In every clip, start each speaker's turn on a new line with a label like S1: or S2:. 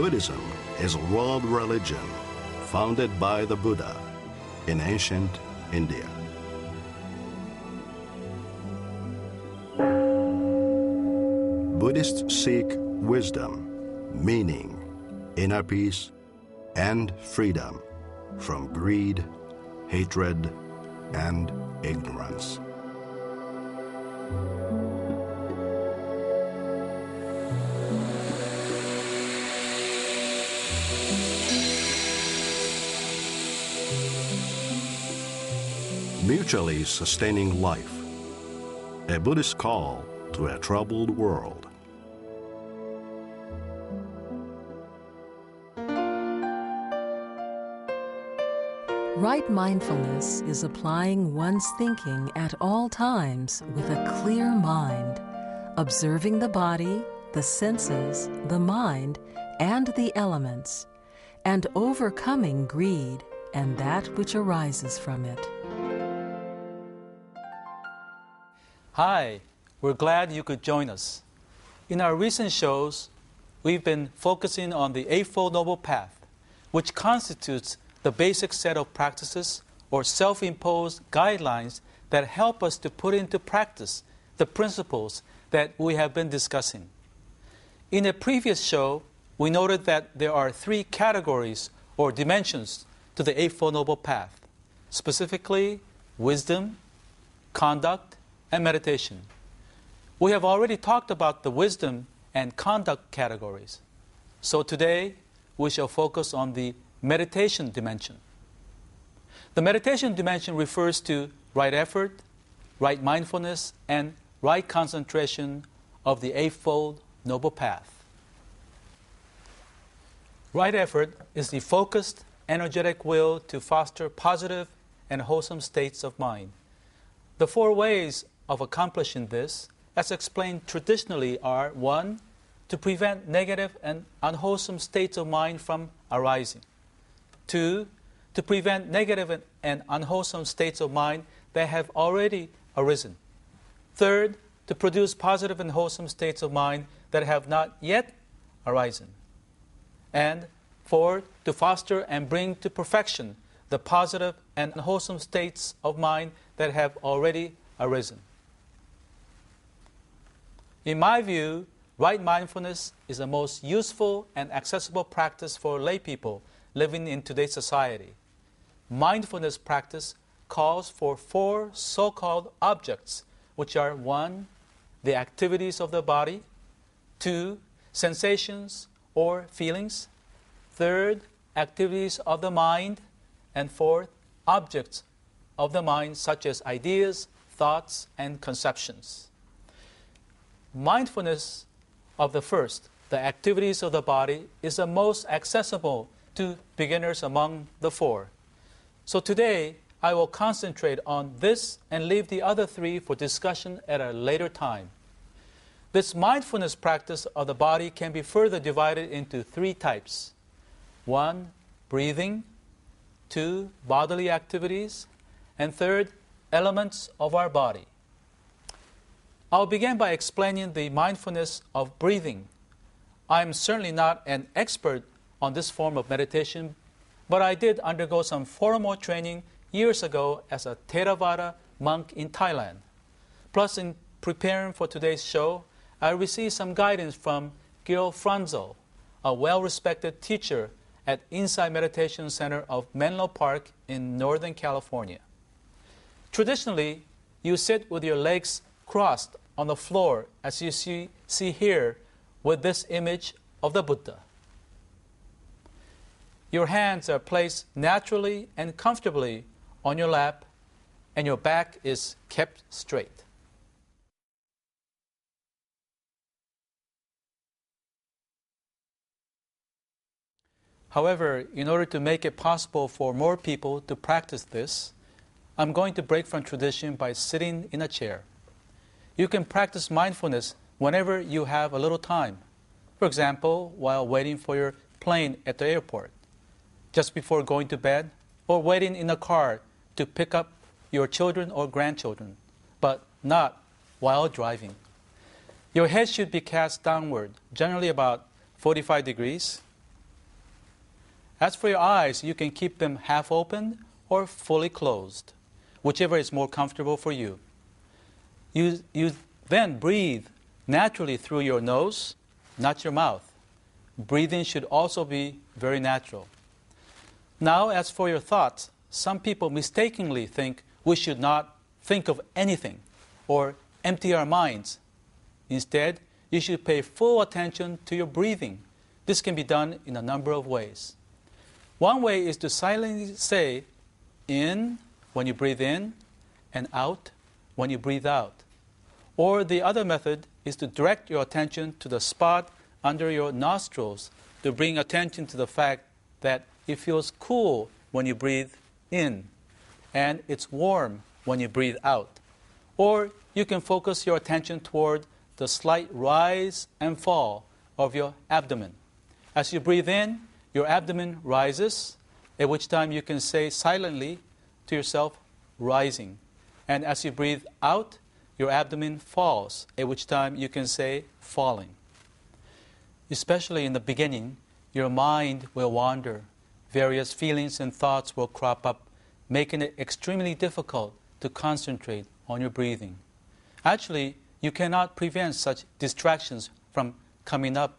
S1: Buddhism is a world religion founded by the Buddha in ancient India. Buddhists seek wisdom, meaning, inner peace, and freedom from greed, hatred, and ignorance. Mutually sustaining life, a Buddhist call to a troubled world.
S2: Right mindfulness is applying one's thinking at all times with a clear mind, observing the body, the senses, the mind, and the elements, and overcoming greed and that which arises from it.
S3: Hi, we're glad you could join us. In our recent shows, we've been focusing on the Eightfold Noble Path, which constitutes the basic set of practices or self-imposed guidelines that help us to put into practice the principles that we have been discussing. In a previous show, we noted that there are three categories or dimensions to the Eightfold Noble Path, specifically wisdom, conduct, and meditation. We have already talked about the wisdom and conduct categories. So today, we shall focus on the meditation dimension. The meditation dimension refers to right effort, right mindfulness, and right concentration of the Eightfold Noble Path. Right effort is the focused, energetic will to foster positive and wholesome states of mind. The four ways of accomplishing this, as explained traditionally, are 1. To prevent negative and unwholesome states of mind from arising. 2. To prevent negative and unwholesome states of mind that have already arisen. 3. To produce positive and wholesome states of mind that have not yet arisen. And 4. To foster and bring to perfection the positive and wholesome states of mind that have already arisen. In my view, right mindfulness is the most useful and accessible practice for lay people living in today's society. Mindfulness practice calls for 4 so-called objects, which are 1. The activities of the body, 2. Sensations or feelings, 3. Activities of the mind, and 4. Objects of the mind such as ideas, thoughts, and conceptions. Mindfulness of the first, the activities of the body, is the most accessible to beginners among the 4. So today, I will concentrate on this and leave the other 3 for discussion at a later time. This mindfulness practice of the body can be further divided into 3 types. 1. Breathing. 2. Bodily activities. And 3. Elements of our body. I'll begin by explaining the mindfulness of breathing. I'm certainly not an expert on this form of meditation, but I did undergo some formal training years ago as a Theravada monk in Thailand. Plus, in preparing for today's show, I received some guidance from Gil Franzel, a well-respected teacher at Insight Meditation Center of Menlo Park in Northern California. Traditionally, you sit with your legs crossed on the floor, as you see here with this image of the Buddha. Your hands are placed naturally and comfortably on your lap, and your back is kept straight. However, in order to make it possible for more people to practice this, I'm going to break from tradition by sitting in a chair. You can practice mindfulness whenever you have a little time. For example, while waiting for your plane at the airport, just before going to bed, or waiting in a car to pick up your children or grandchildren, but not while driving. Your head should be cast downward, generally about 45 degrees, As for your eyes, you can keep them half open or fully closed, whichever is more comfortable for you. You then breathe naturally through your nose, not your mouth. Breathing should also be very natural. Now, as for your thoughts, some people mistakenly think we should not think of anything or empty our minds. Instead, you should pay full attention to your breathing. This can be done in a number of ways. One way is to silently say in when you breathe in and out when you breathe out. Or the other method is to direct your attention to the spot under your nostrils to bring attention to the fact that it feels cool when you breathe in and it's warm when you breathe out. Or you can focus your attention toward the slight rise and fall of your abdomen. As you breathe in, your abdomen rises, at which time you can say silently to yourself, rising. And as you breathe out, your abdomen falls, at which time you can say, falling. Especially in the beginning, your mind will wander. Various feelings and thoughts will crop up, making it extremely difficult to concentrate on your breathing. Actually, you cannot prevent such distractions from coming up,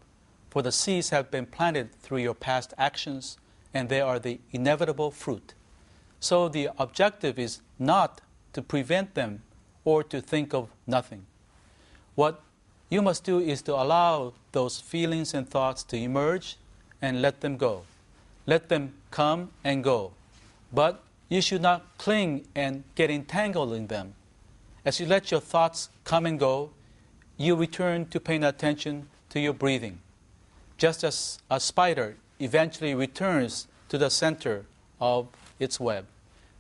S3: for the seeds have been planted through your past actions, and they are the inevitable fruit. So the objective is not to prevent them or to think of nothing. What you must do is to allow those feelings and thoughts to emerge and let them go. Let them come and go. But you should not cling and get entangled in them. As you let your thoughts come and go, you return to paying attention to your breathing. Just as a spider eventually returns to the center of its web.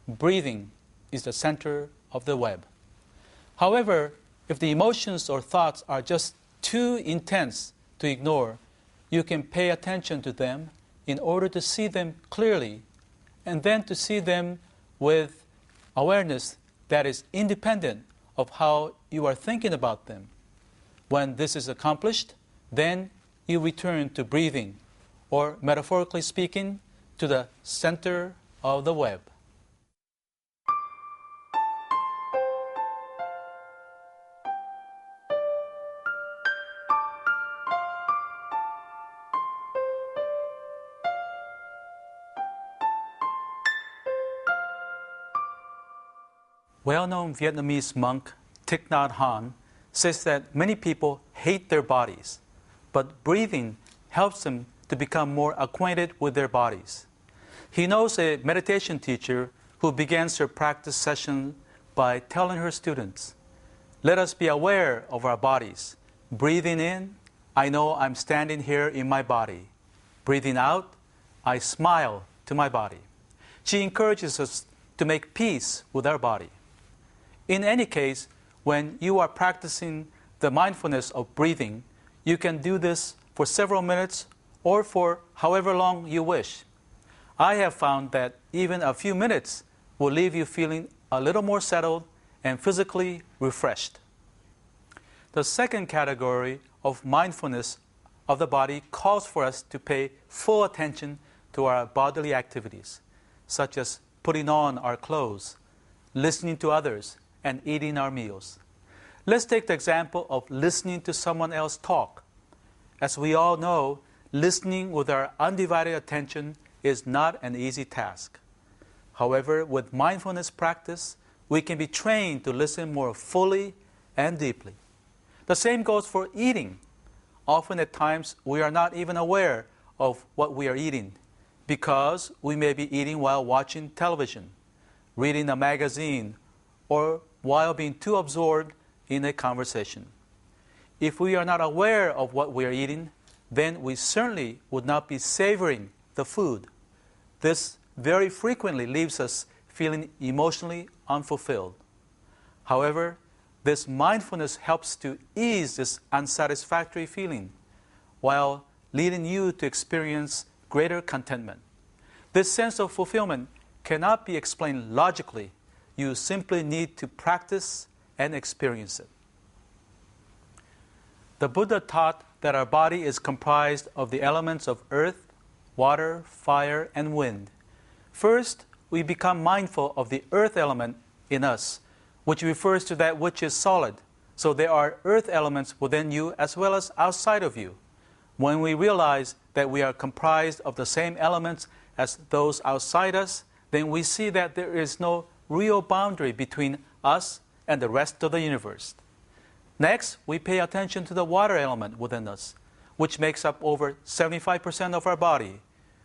S3: Breathing is the center of the web. However, if the emotions or thoughts are just too intense to ignore, you can pay attention to them in order to see them clearly, and then to see them with awareness that is independent of how you are thinking about them. When this is accomplished, then you return to breathing, or metaphorically speaking, to the center of the web. Well-known Vietnamese monk Thich Nhat Hanh says that many people hate their bodies, but breathing helps them to become more acquainted with their bodies. He knows a meditation teacher who begins her practice session by telling her students, "Let us be aware of our bodies. Breathing in, I know I'm standing here in my body. Breathing out, I smile to my body." She encourages us to make peace with our body. In any case, when you are practicing the mindfulness of breathing, you can do this for several minutes or for however long you wish. I have found that even a few minutes will leave you feeling a little more settled and physically refreshed. The second category of mindfulness of the body calls for us to pay full attention to our bodily activities, such as putting on our clothes, listening to others, and eating our meals. Let's take the example of listening to someone else talk. As we all know, listening with our undivided attention is not an easy task. However, with mindfulness practice, we can be trained to listen more fully and deeply. The same goes for eating. Often at times, we are not even aware of what we are eating because we may be eating while watching television, reading a magazine, or while being too absorbed in a conversation. If we are not aware of what we are eating, then we certainly would not be savoring the food. This very frequently leaves us feeling emotionally unfulfilled. However, this mindfulness helps to ease this unsatisfactory feeling while leading you to experience greater contentment. This sense of fulfillment cannot be explained logically. You simply need to practice and experience it. The Buddha taught that our body is comprised of the elements of earth, water, fire, and wind. First, we become mindful of the earth element in us, which refers to that which is solid. So there are earth elements within you as well as outside of you. When we realize that we are comprised of the same elements as those outside us, then we see that there is no real boundary between us and the rest of the universe. Next, we pay attention to the water element within us, which makes up over 75% of our body.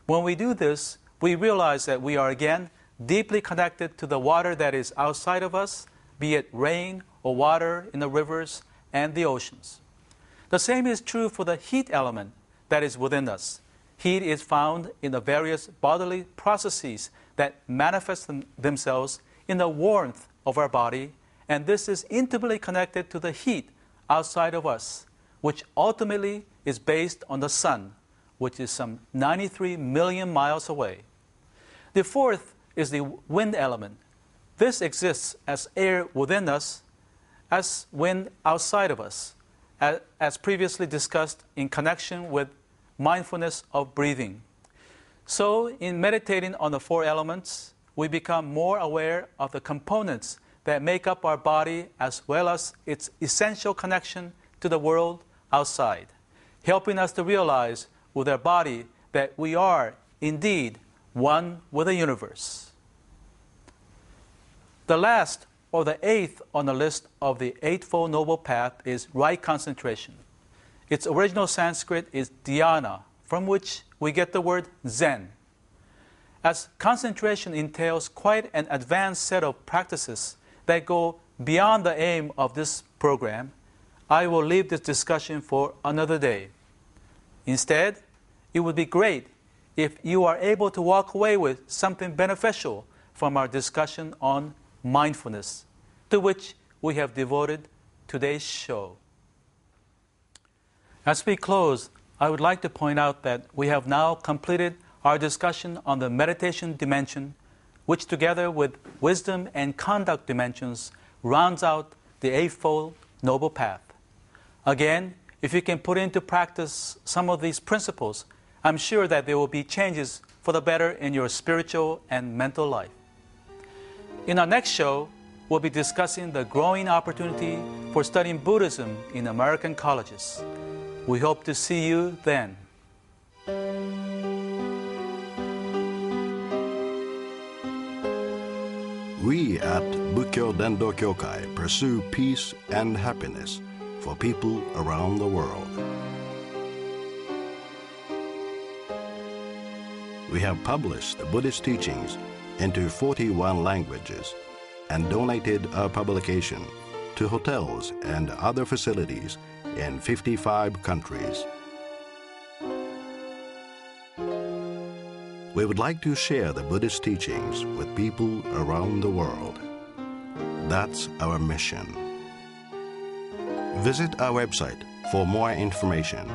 S3: When we do this, we realize that we are again deeply connected to the water that is outside of us, be it rain or water in the rivers and the oceans. The same is true for the heat element that is within us. Heat is found in the various bodily processes that manifest themselves in the warmth of our body, and this is intimately connected to the heat outside of us, which ultimately is based on the sun, which is some 93 million miles away. The fourth is the wind element. This exists as air within us, as wind outside of us, as previously discussed in connection with mindfulness of breathing. So, in meditating on the four elements, we become more aware of the components that make up our body as well as its essential connection to the world outside, helping us to realize with our body that we are indeed one with the universe. The last, or the eighth on the list of the Eightfold Noble Path is right concentration. Its original Sanskrit is dhyana, from which we get the word Zen. As concentration entails quite an advanced set of practices that go beyond the aim of this program, I will leave this discussion for another day. Instead, it would be great if you are able to walk away with something beneficial from our discussion on mindfulness, to which we have devoted today's show. As we close, I would like to point out that we have now completed our discussion on the meditation dimension, which together with wisdom and conduct dimensions rounds out the Eightfold Noble Path. Again, if you can put into practice some of these principles, I'm sure that there will be changes for the better in your spiritual and mental life. In our next show, we'll be discussing the growing opportunity for studying Buddhism in American colleges. We hope to see you then.
S1: We at Bukkyo Dendo Kyokai pursue peace and happiness for people around the world. We have published the Buddhist teachings into 41 languages and donated our publication to hotels and other facilities in 55 countries. We would like to share the Buddhist teachings with people around the world. That's our mission. Visit our website for more information.